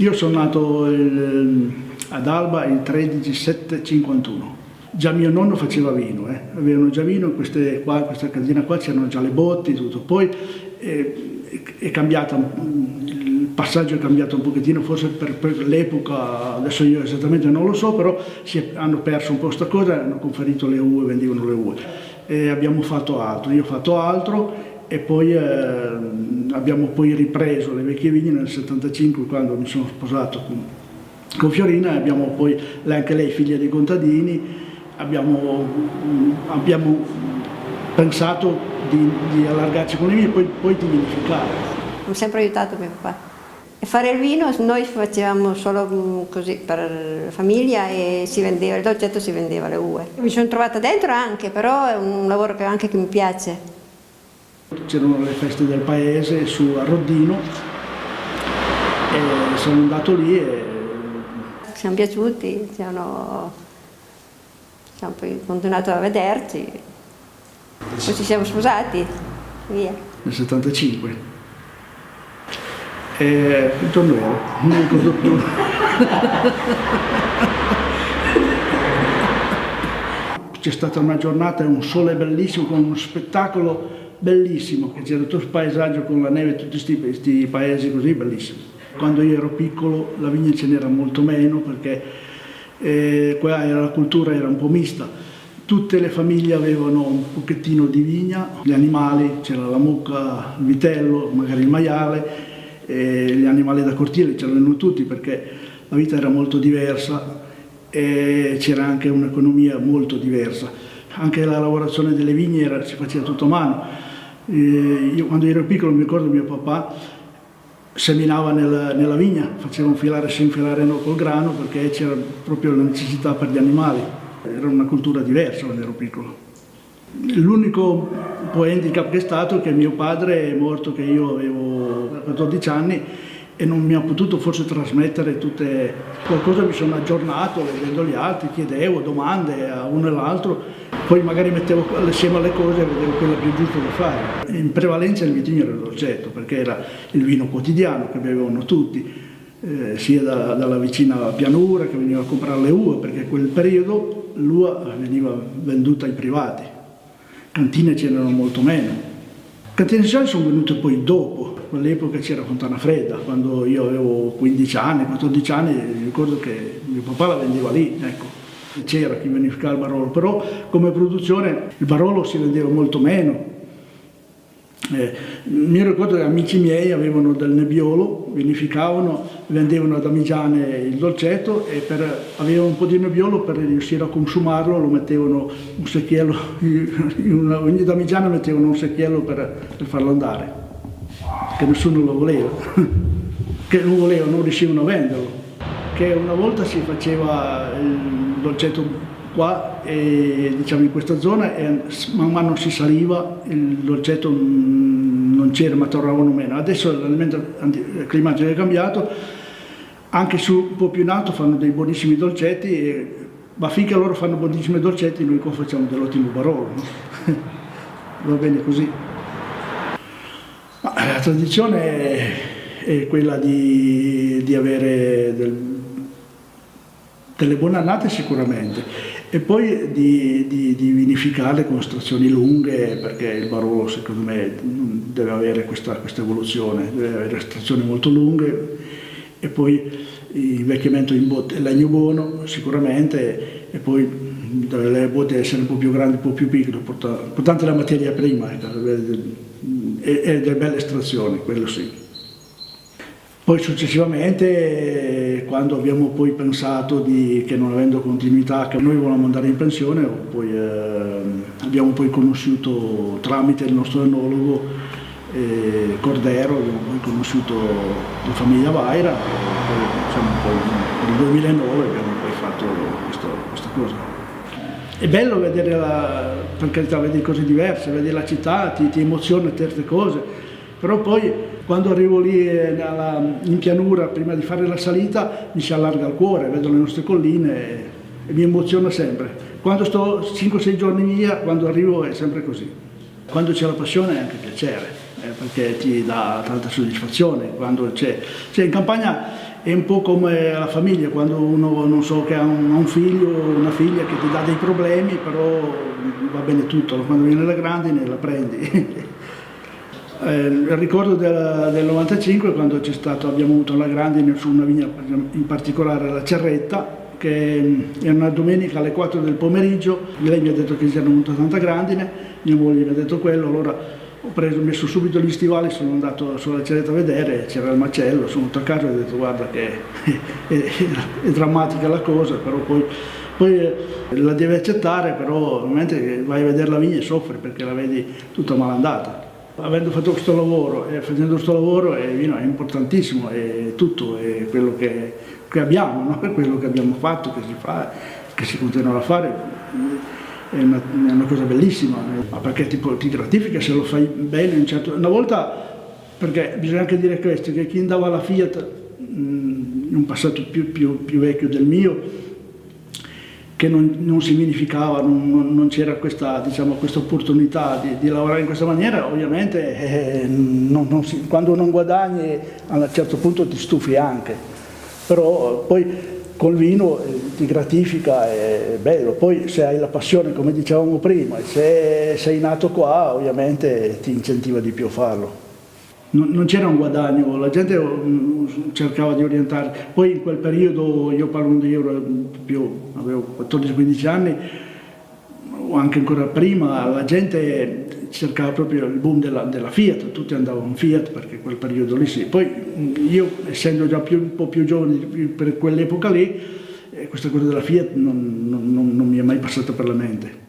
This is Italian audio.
Io sono nato ad Alba il 13/7/51. Già mio nonno faceva vino, avevano già vino, questa casina qua c'erano già le botti, tutto. Poi è cambiata, il passaggio è cambiato un pochettino, forse per l'epoca, adesso io esattamente non lo so, però hanno perso un po' questa cosa, hanno conferito le uve, vendevano le uve. E abbiamo fatto altro, io ho fatto altro e poi abbiamo poi ripreso le vecchie vigne nel 75 quando mi sono sposato con Fiorina, abbiamo poi, anche lei figlia di contadini, abbiamo pensato di allargarci con le vigne e poi di vinificare. Mi ha sempre aiutato mio papà. E fare il vino noi facevamo solo così per la famiglia e si vendeva, il dolcetto si vendeva le uve. Mi sono trovata dentro anche, però è un lavoro che anche mi piace. C'erano le feste del paese su a Roddino e sono andato lì e Siamo piaciuti, siamo poi continuato a vederci, poi ci siamo sposati, via. nel 75. E che giorno era? Non mi ricordo più. C'è stata una giornata e un sole bellissimo, con uno spettacolo bellissimo, che c'era tutto il paesaggio con la neve, tutti questi paesi così, bellissimi. Quando io ero piccolo la vigna ce n'era molto meno perché qua la cultura era un po' mista. Tutte le famiglie avevano un pochettino di vigna, gli animali, c'era la mucca, il vitello, magari il maiale, gli animali da cortile c'erano tutti perché la vita era molto diversa e c'era anche un'economia molto diversa. Anche la lavorazione delle vigne si faceva tutto a mano. Io quando ero piccolo mi ricordo mio papà seminava nella vigna, faceva si infilare col grano perché c'era proprio la necessità per gli animali. Era una cultura diversa quando ero piccolo. L'unico po' handicap che è stato che mio padre è morto che io avevo 14 anni e non mi ha potuto forse trasmettere qualcosa, mi sono aggiornato vedendo gli altri, chiedevo domande a uno e l'altro, poi magari mettevo assieme alle cose e vedevo quella più giusta da fare. In prevalenza il vitigno era il dolcetto perché era il vino quotidiano che bevevano tutti. Sia dalla vicina pianura che veniva a comprare le uve, perché in quel periodo l'uva veniva venduta ai privati, cantine c'erano molto meno. Cantine sociali sono venute poi dopo, all'epoca c'era Fontana Fredda, quando io avevo 15 anni, 14 anni, ricordo che mio papà la vendeva lì, ecco. C'era chi vinificava il Barolo, però come produzione il Barolo si vendeva molto meno. Mi ricordo che amici miei avevano del Nebbiolo, vinificavano, vendevano ad Amigiane il dolcetto e avevano un po' di Nebbiolo, per riuscire a consumarlo lo mettevano un secchiello, ogni Damigiana mettevano un secchiello per farlo andare, che nessuno lo voleva, che non riuscivano a venderlo, che una volta si faceva il dolcetto qua diciamo in questa zona e man mano si saliva, il dolcetto non c'era ma tornavano meno. Adesso l'elemento climatico è cambiato, anche su un po' più in alto fanno dei buonissimi dolcetti, ma finché loro fanno buonissimi dolcetti noi qua facciamo dell'ottimo Barolo, no? Va bene così. Ma la tradizione è quella di avere delle buone annate sicuramente e poi di vinificare con stazioni lunghe, perché il Barolo secondo me deve avere questa evoluzione, deve avere stazioni molto lunghe e poi invecchiamento in botte, legno buono sicuramente e poi le botte essere un po' più grandi, un po' più piccole, importante la materia prima e delle belle estrazioni, quello sì. Poi successivamente, quando abbiamo poi pensato che non avendo continuità, che noi volevamo andare in pensione, poi, abbiamo poi conosciuto tramite il nostro enologo Cordero, abbiamo poi conosciuto la famiglia Vaira, poi nel 2009 abbiamo poi fatto questa cosa. È bello vedere, per carità, vedere cose diverse, vedere la città, ti emoziona certe cose, però poi quando arrivo lì in pianura, prima di fare la salita, mi si allarga il cuore, vedo le nostre colline e mi emoziona sempre. Quando sto 5-6 giorni via, quando arrivo è sempre così. Quando c'è la passione è anche piacere, perché ti dà tanta soddisfazione. Quando in campagna è un po' come la famiglia, quando uno non so che ha un figlio o una figlia che ti dà dei problemi, però va bene tutto, quando viene la grandine la prendi. Il ricordo del 95, quando abbiamo avuto la grandine su una vigna, in particolare la Cerretta, che è una domenica alle 4 del pomeriggio, lei mi ha detto che c'era avuto tanta grandine, mia moglie mi ha detto quello, allora ho messo subito gli stivali, sono andato sulla Cerretta a vedere, c'era il macello, sono venuto a casa e ho detto guarda che è drammatica la cosa, però poi la devi accettare, però ovviamente vai a vedere la vigna e soffri perché la vedi tutta malandata. Avendo fatto questo lavoro e facendo questo lavoro è importantissimo, è tutto, è quello che abbiamo, no? È quello che abbiamo fatto, che si fa, che si continuerà a fare, è una cosa bellissima, ma perché ti gratifica se lo fai bene. Una volta, perché bisogna anche dire questo, che chi andava alla Fiat in un passato più vecchio del mio, che non si vinificava, non c'era questa opportunità di lavorare in questa maniera, ovviamente quando non guadagni a un certo punto ti stufi anche, però poi col vino ti gratifica, è bello, poi se hai la passione come dicevamo prima, se sei nato qua ovviamente ti incentiva di più a farlo. Non c'era un guadagno, la gente cercava di orientare. Poi in quel periodo, io parlo di avevo 14-15 anni, o anche ancora prima, la gente cercava proprio il boom della Fiat, tutti andavano in Fiat perché quel periodo lì sì. Poi io, essendo già un po' più giovane per quell'epoca lì, questa cosa della Fiat non mi è mai passata per la mente.